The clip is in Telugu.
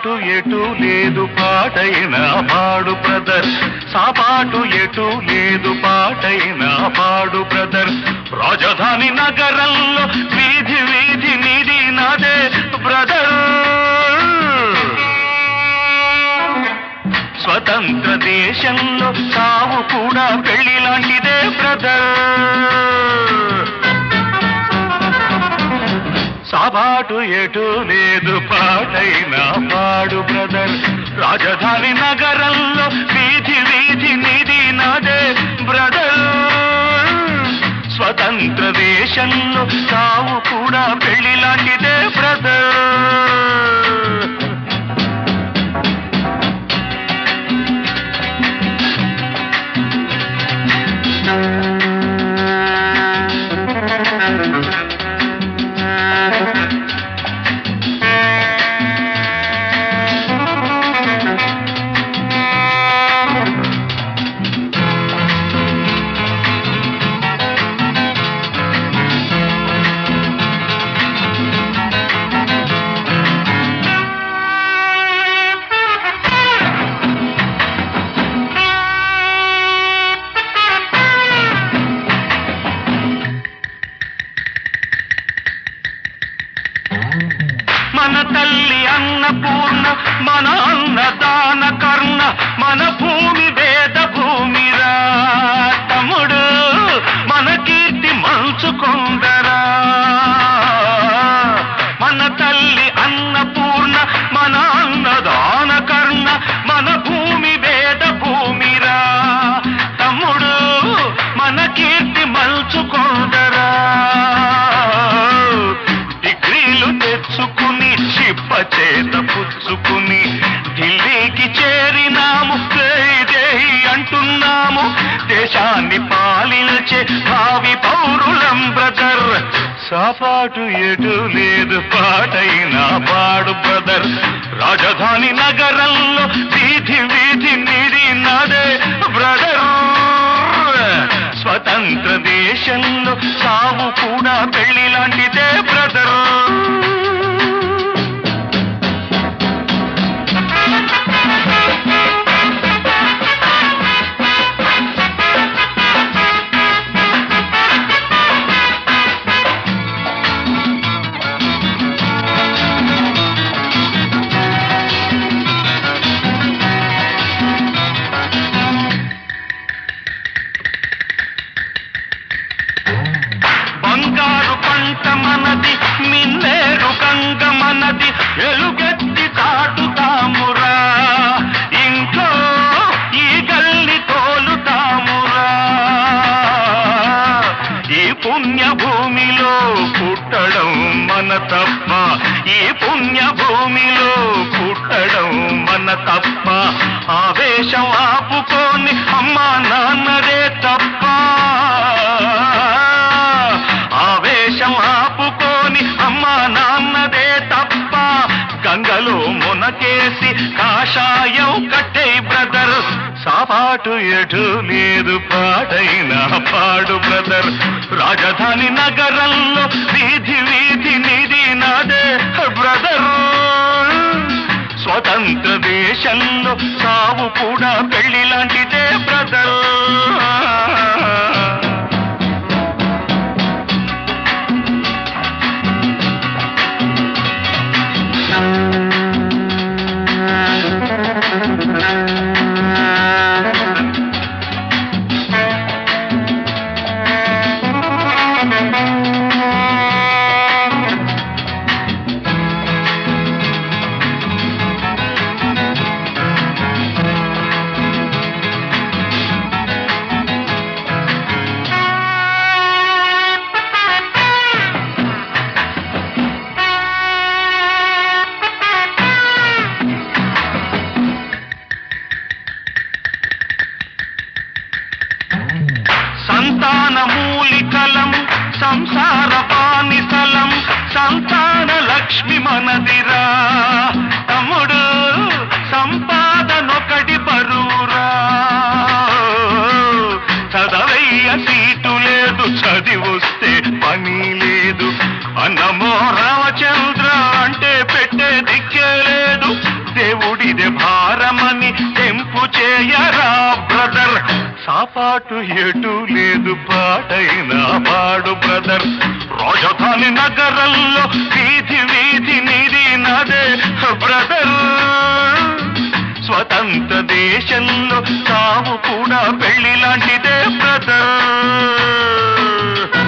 సాపాటు ఎటు లేదు పాటైన పాడు బ్రదర్, సాపాటు ఎటు లేదు పాటైన పాడు బ్రదర్. రాజధాని నగరంలో వీధి వీధి నీది నాదే బ్రదర్. స్వతంత్ర దేశంలో సావు కూడా పెళ్లి లాంటిదే బ్రదర్. సాబాటు ఎటు లేదు పాటైన పాడు బ్రదర్. రాజధాని నగరంలో వీధి వీధి నీది నాదే బ్రదర్. స్వతంత్ర దేశంలో సావు కూడా పెళ్లి లాంటిదే బ్రదర్. మన తల్లి అన్నపూర్ణ, మన అన్నదాన కర్ణ, మన భూమి వేద భూమిరా తమ్ముడు, మన కీర్తి మంచుకొందరా. మన తల్లి అన్నపూర్ణ, మన అన్నదాన కర్ణ, మన భూమి వేద భూమిరా తమ్ముడు, మన కీర్తి మంచుకొందరా. తెచ్చుకుని చిప్ప చేత పుచ్చుకుని ఢిల్లీకి చేరినాము, జై అంటున్నాము. దేశాన్ని పాలించే భావి పౌరులం బ్రదర్. సాపాటు ఎటు లేదు పాటైన పాడు బ్రదర్. రాజధాని నగరంలో వీధి వీధి నీది నాదే బ్రదర్. స్వతంత్ర దేశంలో సావు కూడా పెళ్లి లాంటిదే బ్రదర్. బంగారు పంట మనది, మిన్నేరు గంగ మనది, ఎలుగెత్తి చాటుతామురా. ఇంట్లో ఈ గల్లి తోలుతామురా. ఈ పుణ్య భూమిలో పుట్టడం మన తప్ప, ఈ పుణ్య భూమిలో పుట్టడం మన తప్ప. ఆవేశం ఆపుకొని అమ్మా నాన్నదే తప్ప, ఆవేశం ఆపుకొని అమ్మా నాన్నదే తప్ప. గంగలో మునకేసి కాషాయం కట్టే బ్రదర్. సాపాటు ఎటు లేదు పాటైన పాడు బ్రదర్. రాజధాని నగరంలో వీధి వీధి నీది నాదే బ్రదర్. స్వతంత్ర దేశంలో సావు కూడా పెళ్లి లాంటిదే బ్రదర్. పాటు ఎటు లేదు పాటైన పాడు బ్రదర్. రాజధాని నగరంలో వీధి వీధి నీది నాదే బ్రదర్. స్వతంత్ర దేశంలో సావు కూడా పెళ్లి లాంటిదే బ్రదర్.